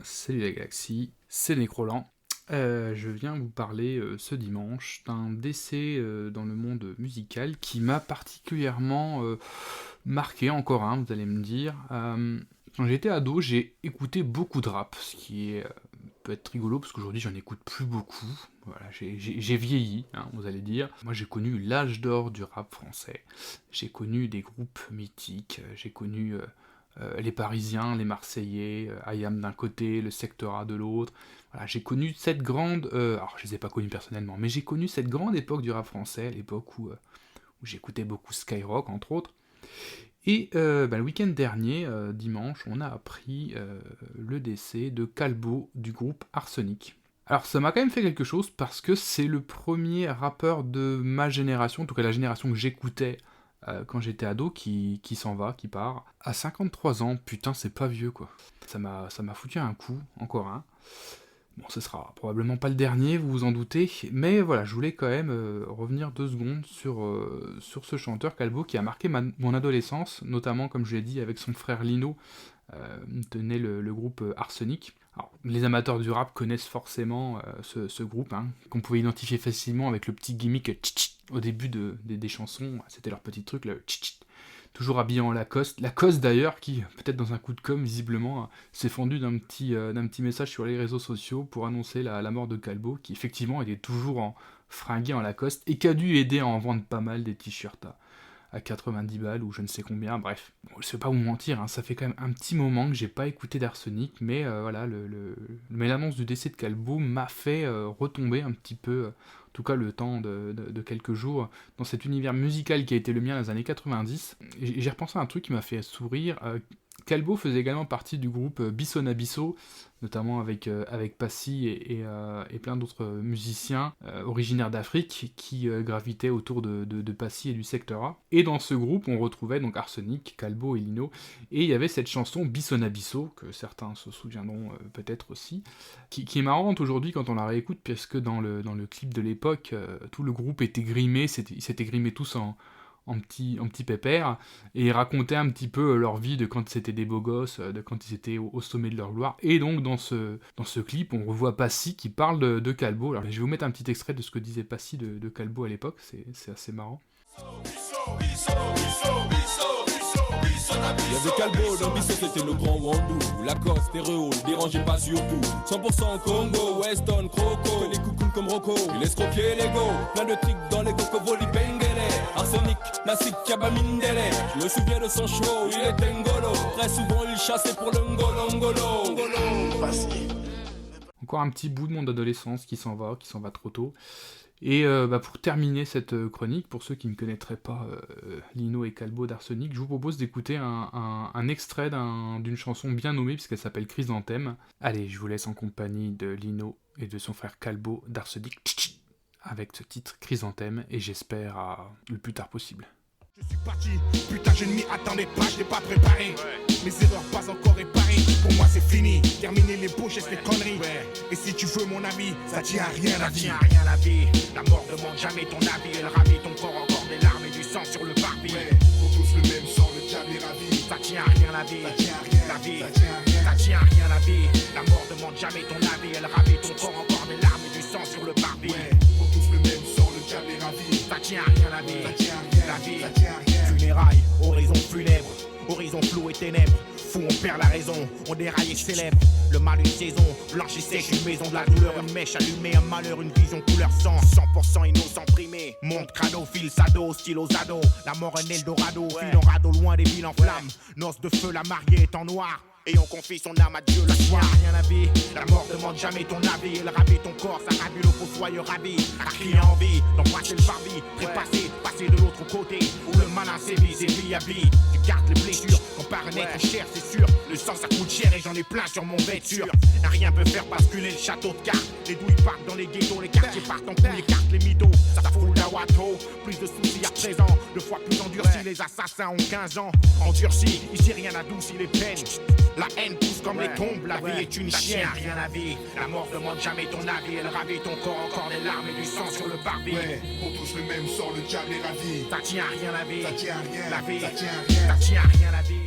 Salut la galaxie, c'est Nécroland. Je viens vous parler ce dimanche d'un décès dans le monde musical qui m'a particulièrement marqué, encore un, vous allez me dire. Quand j'étais ado, j'ai écouté beaucoup de rap, ce qui peut être rigolo parce qu'aujourd'hui j'en écoute plus beaucoup. Voilà, j'ai vieilli, hein, vous allez dire. Moi j'ai connu l'âge d'or du rap français. J'ai connu des groupes mythiques, j'ai connu les Parisiens, les Marseillais, IAM d'un côté, le Secteur A de l'autre. Voilà, j'ai connu cette grande... alors, je les ai pas connus personnellement, mais j'ai connu cette grande époque du rap français, l'époque où j'écoutais beaucoup Skyrock, entre autres. Et le week-end dernier, dimanche, on a appris le décès de Calbo du groupe Arsenic. Alors ça m'a quand même fait quelque chose parce que c'est le premier rappeur de ma génération, en tout cas la génération que j'écoutais quand j'étais ado, qui s'en va, qui part. À 53 ans, putain, c'est pas vieux, quoi. Ça m'a foutu un coup, encore un. Bon, ce sera probablement pas le dernier, vous vous en doutez, mais voilà, je voulais quand même revenir 2 secondes sur ce chanteur Calbo qui a marqué mon adolescence, notamment, comme je l'ai dit, avec son frère Lino, tenait le groupe Arsenic. Alors, les amateurs du rap connaissent forcément ce groupe, hein, qu'on pouvait identifier facilement avec le petit gimmick tch-tch au début des chansons, c'était leur petit truc, le tch-tch. Toujours habillé en Lacoste. Lacoste d'ailleurs, qui, peut-être dans un coup de com', visiblement, s'est fendu d'un petit message sur les réseaux sociaux pour annoncer la mort de Calbo, qui effectivement était toujours fringué en Lacoste, et qui a dû aider à en vendre pas mal des t-shirts à 90 balles ou je ne sais combien, bref. Bon, je ne vais pas vous mentir, hein, ça fait quand même un petit moment que j'ai pas écouté d'Arsenic, mais voilà, mais l'annonce du décès de Calbo m'a fait retomber un petit peu, en tout cas le temps de quelques jours, dans cet univers musical qui a été le mien dans les années 90. Et j'ai repensé à un truc qui m'a fait sourire. Calbo faisait également partie du groupe Bisson Abisso, notamment avec Passy et plein d'autres musiciens originaires d'Afrique qui gravitaient autour de Passy et du Secteur A. Et dans ce groupe, on retrouvait donc Arsenic, Calbo et Lino, et il y avait cette chanson Bisson Abisso, que certains se souviendront peut-être aussi, qui est marrante aujourd'hui quand on la réécoute, puisque dans le clip de l'époque, tout le groupe était grimé, ils s'étaient grimés tous en petit pépère, et ils racontaient un petit peu leur vie de quand c'était des beaux gosses, de quand ils étaient au sommet de leur gloire. Et donc dans ce clip, on revoit Passy qui parle de Calbo. Alors je vais vous mettre un petit extrait de ce que disait Passy de Calbo à l'époque, c'est assez marrant. Il y avait Calbo, dans Bissot c'était le grand Wandou. Lacoste, stéréo, ne dérangez pas surtout. 100% Congo, Weston, Croco. Les coucounes comme Rocco, il escroquait l'ego. Plein de tricks dans les cocovoli Bengele. Arsenic, Nassik, Kabamindele. Je me souviens de son show, il était ngolo. Très souvent il chassait pour le ngolo. Encore un petit bout de mon adolescence qui s'en va trop tôt. Et pour terminer cette chronique, pour ceux qui ne connaîtraient pas Lino et Calbo d'Arsenic, je vous propose d'écouter un extrait d'une chanson bien nommée, puisqu'elle s'appelle Chrysanthème. Allez, je vous laisse en compagnie de Lino et de son frère Calbo d'Arsenic, avec ce titre Chrysanthème, et j'espère le plus tard possible. Je suis parti, putain je ne m'y attendais pas, je n'ai pas préparé. Mes erreurs pas encore réparées, pour moi c'est fini. Terminer les bouches et les conneries. Et si tu veux mon avis, ça tient à rien la vie. Ça tient à rien la vie. La mort demande jamais ton avis. Elle ravit ton corps, encore des larmes et du sang sur le parvis. Pour tous le même sang, le diable est ravi. Ça tient à rien la vie. Ça tient à rien la vie. Ça tient à rien la vie. La mort demande jamais ton avis. Elle ravit ton corps, encore des larmes et du sang sur le parvis. Pour tous le même sang, le diable est ravi. Ça tient à rien la vie. Ça tient à rien la vie. Ça tient à rien. Funérailles, horizon funèbre. Horizon flou et ténèbres, fou on perd la raison, on déraille et célèbre. Le mal une saison, blanche et sèche, une maison de la douleur, une mèche allumée, un malheur, une vision couleur sang, 100% innocent primé. Monte crado, fil sado, stylo zado, la mort un Eldorado, fil en radeau loin des villes en flammes. Noce de feu, la mariée est en noir. Et on confie son âme à Dieu la soir. Rien à vie, la mort demande jamais ton avis. Elle ravit ton corps, ça ravit le fossoyeur ravi. À qui a envie d'embrasser le parvis, trépasser, passer de l'autre côté. Où le malin sévit, c'est vie à vie. Tu gardes les blessures, quand paraître cher, c'est sûr. Le sang ça coûte cher et j'en ai plein sur mon vêture. Rien peut faire basculer le château de cartes. Les douilles partent dans les ghettos, les quartiers partent en couille, les cartes, les mythos. Ça fout la wato, plus de soucis à présent. 2 fois plus endurci, les assassins ont 15 ans. Endurci, ici rien n'adoucit les peines. La haine pousse comme les tombes, la vie est une chienne. Ça tient à rien la vie, la mort demande jamais ton avis. Elle ravit ton corps, encore des larmes et du sang sur le parvis. On tous le même sort, le diable est ravi. Ça tient à rien la vie, Ça tient à rien la vie, ça tient à rien. ça tient à rien la vie.